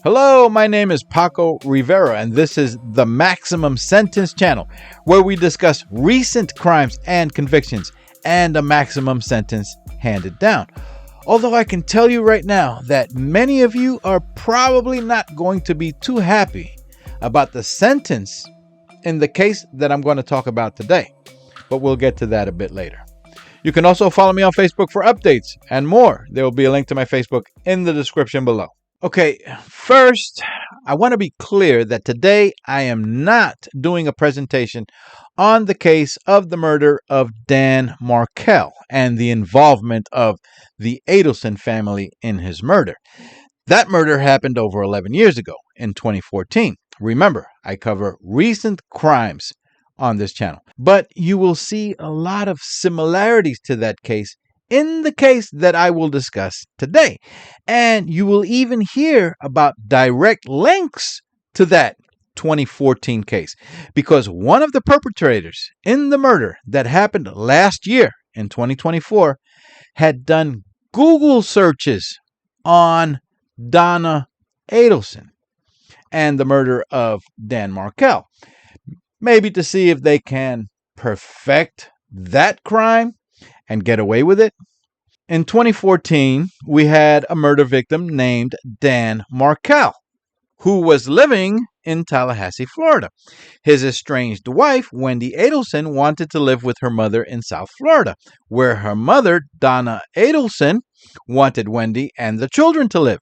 Hello, my name is Paco Rivera, and this is the Maximum Sentence channel, where we discuss recent crimes and convictions and a maximum sentence handed down. Although I can tell you right now that many of you are probably not going to be too happy about the sentence in the case that I'm going to talk about today, but we'll get to that a bit later. You can also follow me on Facebook for updates and more. There will be a link to my Facebook in the description below. Okay, first, I want to be clear that today I am not doing a presentation on the case of the murder of Dan Markel and the involvement of the Adelson family in his murder. That murder happened over 11 years ago in 2014. Remember, I cover recent crimes on this channel, but you will see a lot of similarities to that case in the case that I will discuss today. And you will even hear about direct links to that 2014 case, because one of the perpetrators in the murder that happened last year in 2024 had done Google searches on Donna Adelson and the murder of Dan Markel, maybe to see if they can perfect that crime and get away with it. In 2014, we had a murder victim named Dan Markel, who was living in Tallahassee, Florida. His estranged wife, Wendy Adelson, wanted to live with her mother in South Florida, where her mother, Donna Adelson, wanted Wendy and the children to live,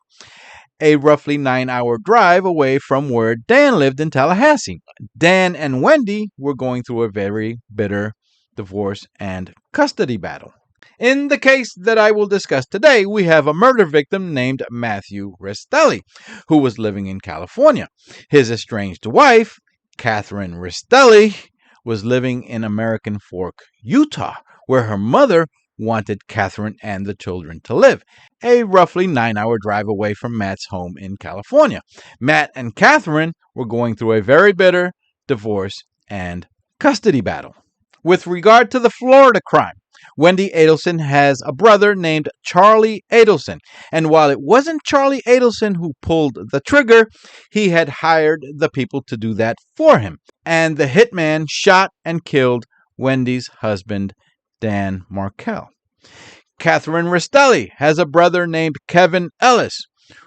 a roughly 9-hour drive away from where Dan lived in Tallahassee. Dan and Wendy were going through a very bitter divorce and custody battle. In the case that I will discuss today, we have a murder victim named Matthew Restelli, who was living in California. His estranged wife, Kathryn Restelli, was living in American Fork, Utah, where her mother wanted Kathryn and the children to live, a roughly 9-hour drive away from Matt's home in California. Matt and Kathryn were going through a very bitter divorce and custody battle. With regard to the Florida crime, Wendy Adelson has a brother named Charlie Adelson, and while it wasn't Charlie Adelson who pulled the trigger, he had hired the people to do that for him, and the hitman shot and killed Wendy's husband, Dan Markel. Kathryn Restelli has a brother named Kevin Ellis,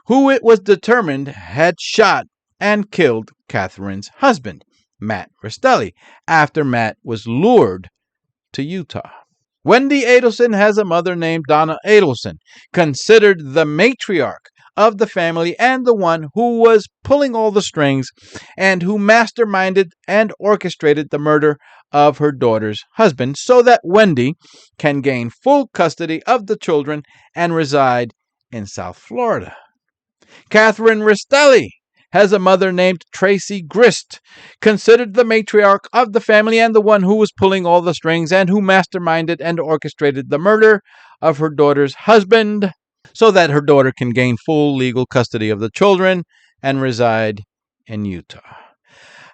who it was determined had shot and killed Kathryn's husband, Matt Restelli, after Matt was lured to Utah. Wendy Adelson has a mother named Donna Adelson, considered the matriarch of the family and the one who was pulling all the strings and who masterminded and orchestrated the murder of her daughter's husband so that Wendy can gain full custody of the children and reside in South Florida. Kathryn Restelli has a mother named Tracey Grist, considered the matriarch of the family and the one who was pulling all the strings and who masterminded and orchestrated the murder of her daughter's husband so that her daughter can gain full legal custody of the children and reside in Utah.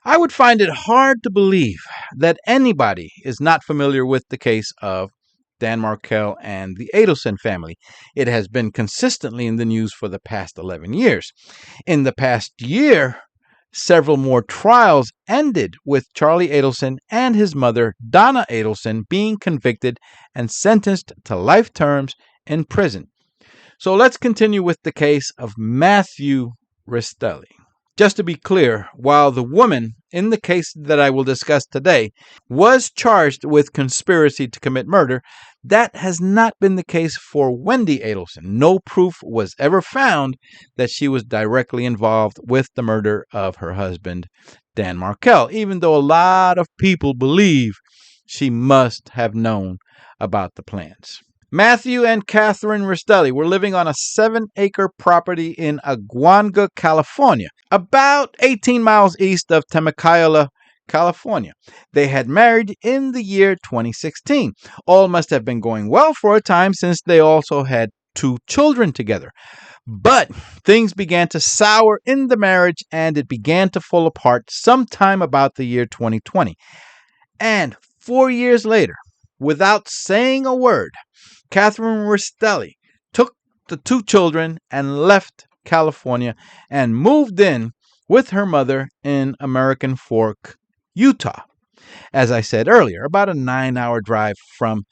I would find it hard to believe that anybody is not familiar with the case of Dan Markel and the Adelson family. It has been consistently in the news for the past 11 years. In the past year, several more trials ended with Charlie Adelson and his mother, Donna Adelson, being convicted and sentenced to life terms in prison. So let's continue with the case of Matthew Restelli. Just to be clear, while the woman in the case that I will discuss today was charged with conspiracy to commit murder, that has not been the case for Wendy Adelson. No proof was ever found that she was directly involved with the murder of her husband, Dan Markel, even though a lot of people believe she must have known about the plans. Matthew and Kathryn Restelli were living on a 7-acre property in Aguanga, California, about 18 miles east of Temecula, California. They had married in the year 2016. All must have been going well for a time since they also had 2 children together. But things began to sour in the marriage and it began to fall apart sometime about the year 2020. And 4 years later, without saying a word, Kathryn Restelli took the 2 children and left California, and moved in with her mother in American Fork, Utah. As I said earlier, about a 9-hour drive from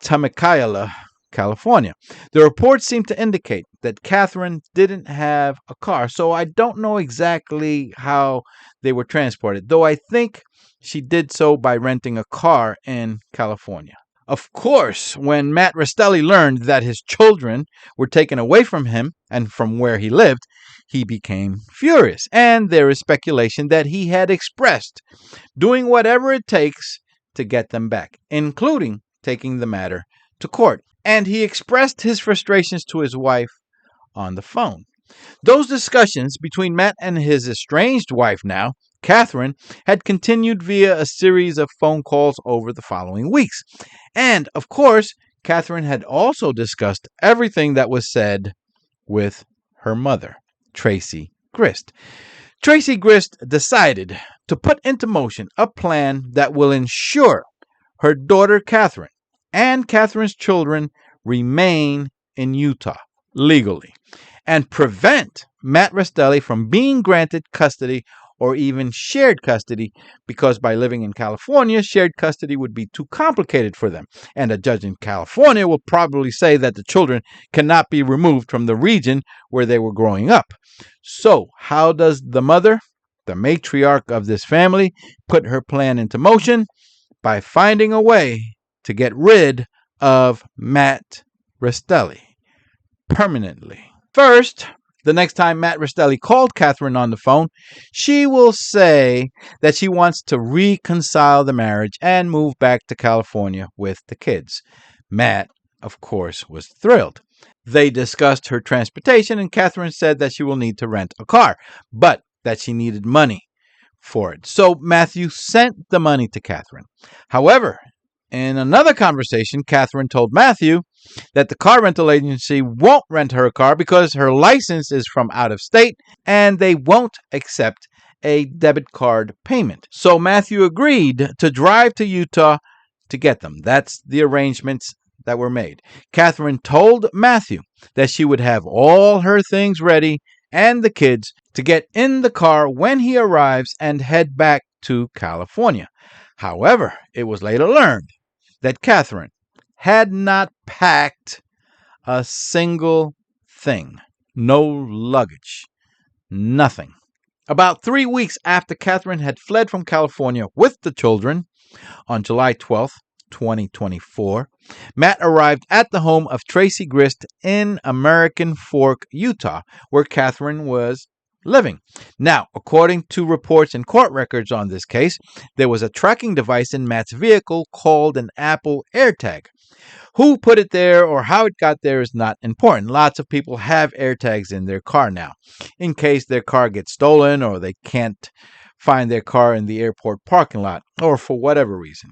Temecula, California. The reports seem to indicate that Kathryn didn't have a car, so I don't know exactly how they were transported, though I think she did so by renting a car in California. Of course, when Matt Restelli learned that his children were taken away from him and from where he lived, he became furious, and there is speculation that he had expressed doing whatever it takes to get them back, including taking the matter to court. And he expressed his frustrations to his wife on the phone. Those discussions between Matt and his estranged wife now, Kathryn, had continued via a series of phone calls over the following weeks. And, of course, Kathryn had also discussed everything that was said with her mother, Tracey Grist. Tracey Grist decided to put into motion a plan that will ensure her daughter Kathryn and Kathryn's children remain in Utah legally and prevent Matt Restelli from being granted custody or even shared custody, because by living in California, shared custody would be too complicated for them. And a judge in California will probably say that the children cannot be removed from the region where they were growing up. So, how does the mother, the matriarch of this family, put her plan into motion? By finding a way to get rid of Matt Restelli permanently. First, the next time Matt Restelli called Kathryn on the phone, she will say that she wants to reconcile the marriage and move back to California with the kids. Matt, of course, was thrilled. They discussed her transportation, and Kathryn said that she will need to rent a car, but that she needed money for it. So Matthew sent the money to Kathryn. However, in another conversation, Kathryn told Matthew that the car rental agency won't rent her a car because her license is from out of state and they won't accept a debit card payment. So Matthew agreed to drive to Utah to get them. That's the arrangements that were made. Kathryn told Matthew that she would have all her things ready and the kids to get in the car when he arrives and head back to California. However, it was later learned that Kathryn had not packed a single thing. No luggage. Nothing. About 3 weeks after Kathryn had fled from California with the children, on July 12th, 2024, Matt arrived at the home of Tracey Grist in American Fork, Utah, where Kathryn was living. Now, according to reports and court records on this case, there was a tracking device in Matt's vehicle called an Apple AirTag. Who put it there or how it got there is not important. Lots of people have AirTags in their car now, in case their car gets stolen or they can't find their car in the airport parking lot, or for whatever reason.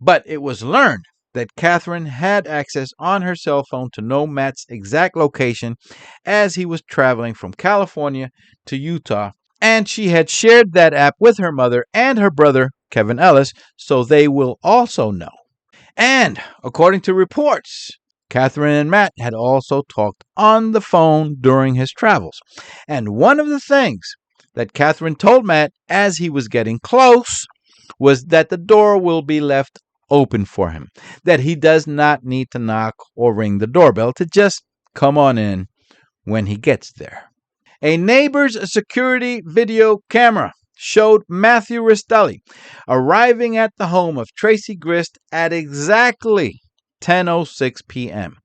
But it was learned that Kathryn had access on her cell phone to know Matt's exact location as he was traveling from California to Utah, and she had shared that app with her mother and her brother, Kevin Ellis, so they will also know. And according to reports, Kathryn and Matt had also talked on the phone during his travels. And one of the things that Kathryn told Matt as he was getting close was that the door will be left open for him, that he does not need to knock or ring the doorbell, to just come on in when he gets there. A neighbor's security video camera showed Matthew Restelli arriving at the home of Tracey Grist at exactly 10:06 p.m.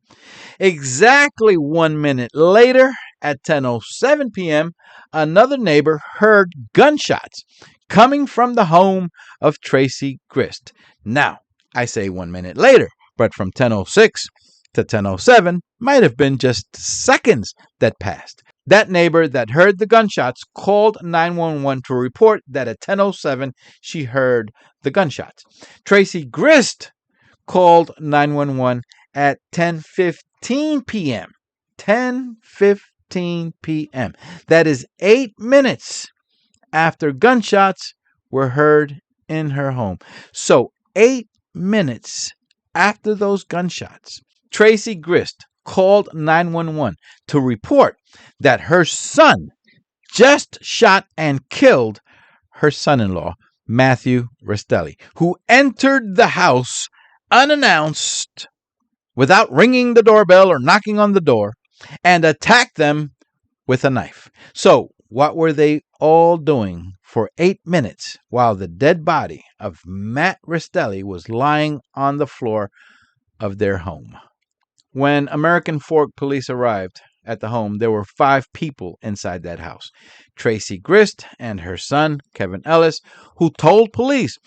Exactly 1 minute later, at 10:07 p.m., another neighbor heard gunshots coming from the home of Tracey Grist. Now, I say 1 minute later, but from 10:06 to 10:07 might have been just seconds that passed. That neighbor that heard the gunshots called 911 to report that at 10:07 she heard the gunshots. Tracey Grist called 911 at 10:15 p.m. 10:15 p.m. That is 8 minutes after gunshots were heard in her home. So 8 minutes after those gunshots, Tracey Grist called 911 to report that her son just shot and killed her son-in-law, Matthew Restelli, who entered the house unannounced without ringing the doorbell or knocking on the door and attacked them with a knife. So, what were they all doing for 8 minutes while the dead body of Matt Restelli was lying on the floor of their home? When American Fork police arrived at the home, there were 5 people inside that house. Tracey Grist and her son, Kevin Ellis, who told police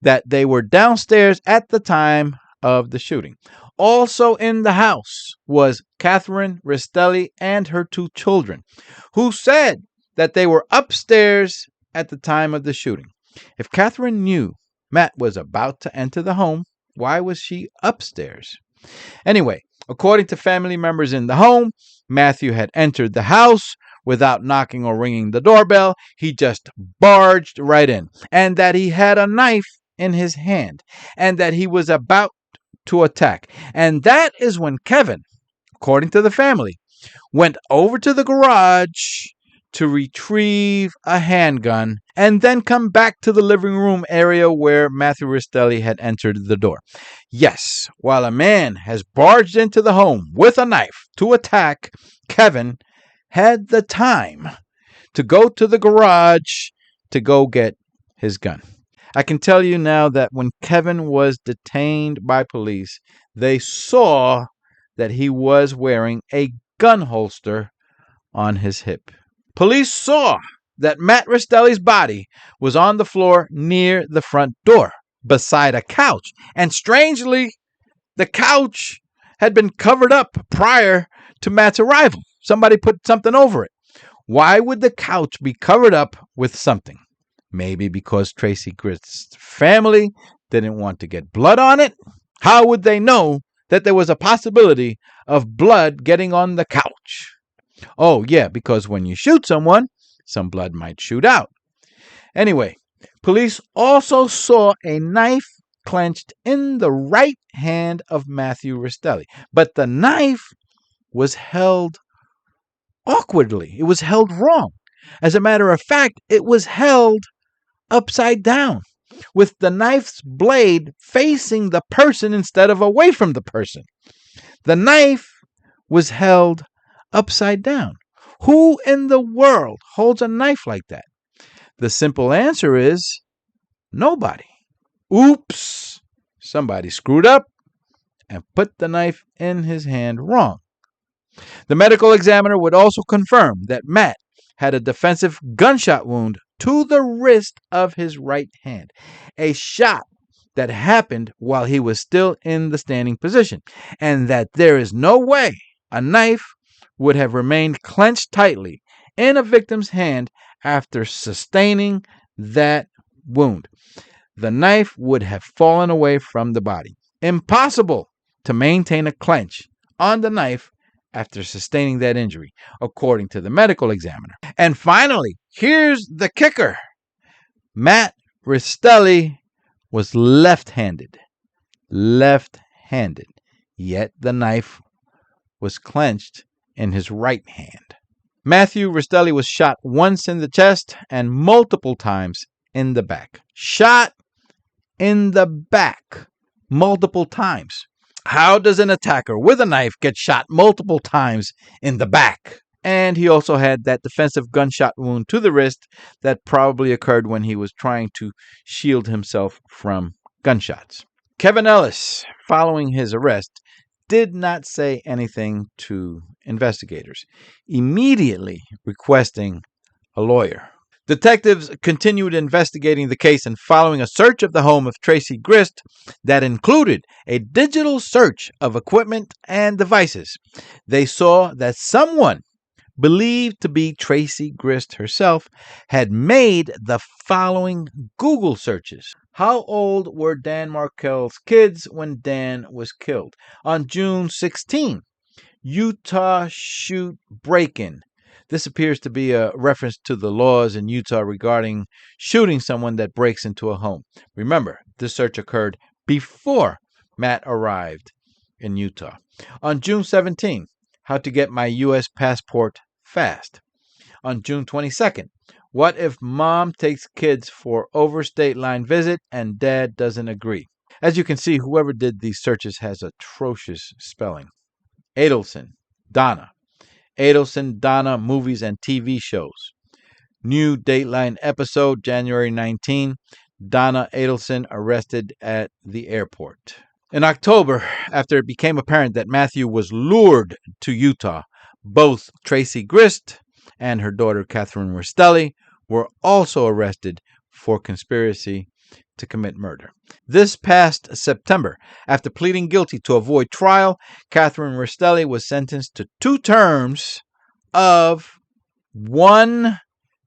that they were downstairs at the time of the shooting. Also in the house was Kathryn Restelli and her 2 children, who said that they were upstairs at the time of the shooting. If Kathryn knew Matt was about to enter the home, why was she upstairs? Anyway, according to family members in the home, Matthew had entered the house without knocking or ringing the doorbell. He just barged right in, and that he had a knife in his hand, and that he was about to attack. And that is when Kevin, according to the family, went over to the garage to retrieve a handgun and then come back to the living room area where Matthew Restelli had entered the door. Yes, while a man has barged into the home with a knife to attack, Kevin had the time to go to the garage to go get his gun. I can tell you now that when Kevin was detained by police, they saw that he was wearing a gun holster on his hip. Police saw that Matt Restelli's body was on the floor near the front door, beside a couch. And strangely, the couch had been covered up prior to Matt's arrival. Somebody put something over it. Why would the couch be covered up with something? Maybe because Tracey Grist's family didn't want to get blood on it? How would they know that there was a possibility of blood getting on the couch? Oh, yeah, because when you shoot someone, some blood might shoot out. Anyway, police also saw a knife clenched in the right hand of Matthew Restelli, but the knife was held awkwardly. It was held wrong. As a matter of fact, it was held upside down, with the knife's blade facing the person instead of away from the person. The knife was held upside down. Who in the world holds a knife like that? The simple answer is nobody. Oops! Somebody screwed up and put the knife in his hand wrong. The medical examiner would also confirm that Matt had a defensive gunshot wound to the wrist of his right hand, a shot that happened while he was still in the standing position, and that there is no way a knife would have remained clenched tightly in a victim's hand after sustaining that wound. The knife would have fallen away from the body. Impossible to maintain a clench on the knife after sustaining that injury, according to the medical examiner. And finally, here's the kicker. Matt Restelli was left-handed. Left-handed. Yet the knife was clenched in his right hand. Matthew Restelli was shot once in the chest and multiple times in the back. Shot in the back multiple times. How does an attacker with a knife get shot multiple times in the back? And he also had that defensive gunshot wound to the wrist that probably occurred when he was trying to shield himself from gunshots. Kevin Ellis, following his arrest, did not say anything to investigators, immediately requesting a lawyer. Detectives continued investigating the case and following a search of the home of Tracey Grist that included a digital search of equipment and devices. They saw that someone believed to be Tracey Grist herself had made the following Google searches. How old were Dan Markel's kids when Dan was killed? On June 16, Utah shoot break-in. This appears to be a reference to the laws in Utah regarding shooting someone that breaks into a home. Remember, this search occurred before Matt arrived in Utah. On June 17, how to get my U.S. passport fast. On June 22nd, what if mom takes kids for overstate line visit and dad doesn't agree? As you can see, whoever did these searches has atrocious spelling. Adelson, Donna. Adelson, Donna, movies and TV shows. New Dateline episode, January 19. Donna Adelson arrested at the airport. In October, after it became apparent that Matthew was lured to Utah, both Tracey Grist and her daughter Kathryn Restelli were also arrested for conspiracy to commit murder. This past September, after pleading guilty to avoid trial, Kathryn Restelli was sentenced to 2 terms of 1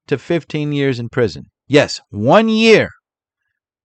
to 15 years in prison. Yes, 1 year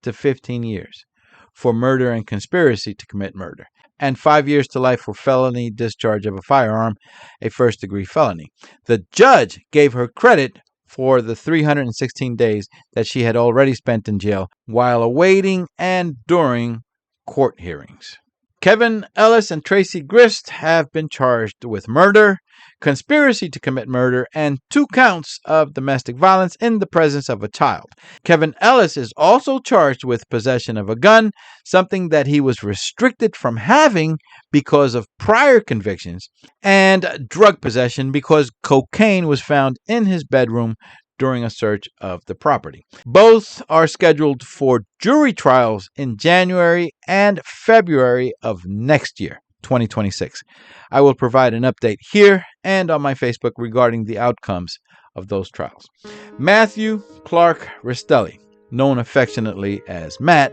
to 15 years for murder and conspiracy to commit murder, and 5 years to life for felony discharge of a firearm, a first-degree felony. The judge gave her credit for the 316 days that she had already spent in jail while awaiting and during court hearings. Kevin, Ellis, and Tracey Grist have been charged with murder, conspiracy to commit murder, and 2 counts of domestic violence in the presence of a child. Kevin Ellis is also charged with possession of a gun, something that he was restricted from having because of prior convictions, and drug possession because cocaine was found in his bedroom during a search of the property. Both are scheduled for jury trials in January and February of next year, 2026. I will provide an update here and on my Facebook regarding the outcomes of those trials. Matthew Clark Restelli, known affectionately as Matt,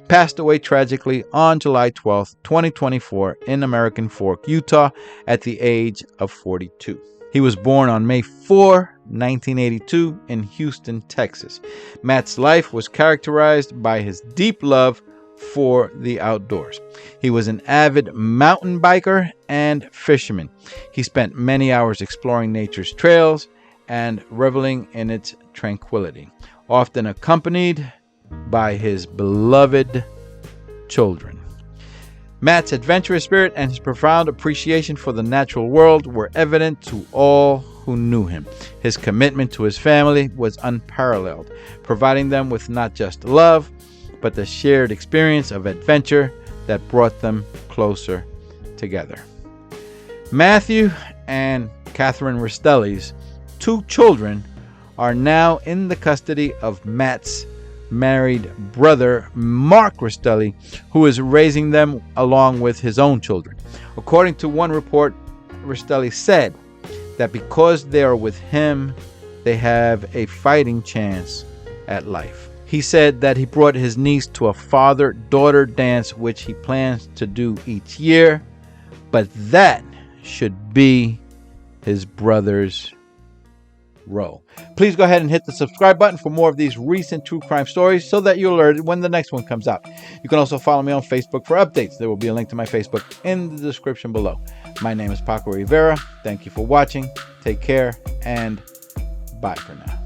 passed away tragically on July 12, 2024 in American Fork, Utah at the age of 42. He was born on May 4, 1982 in Houston, Texas. Matt's life was characterized by his deep love for the outdoors. He was an avid mountain biker and fisherman. He spent many hours exploring nature's trails and reveling in its tranquility, often accompanied by his beloved children. Matt's adventurous spirit and his profound appreciation for the natural world were evident to all who knew him. His commitment to his family was unparalleled, providing them with not just love, but the shared experience of adventure that brought them closer together. Matthew and Kathryn Restelli's 2 children are now in the custody of Matt's married brother, Mark Restelli, who is raising them along with his own children. According to one report, Restelli said that because they are with him, they have a fighting chance at life. He said that he brought his niece to a father-daughter dance, which he plans to do each year, but that should be his brother's role. Please go ahead and hit the subscribe button for more of these recent true crime stories so that you're alerted when the next one comes out. You can also follow me on Facebook for updates. There will be a link to my Facebook in the description below. My name is Paco Rivera. Thank you for watching. Take care and bye for now.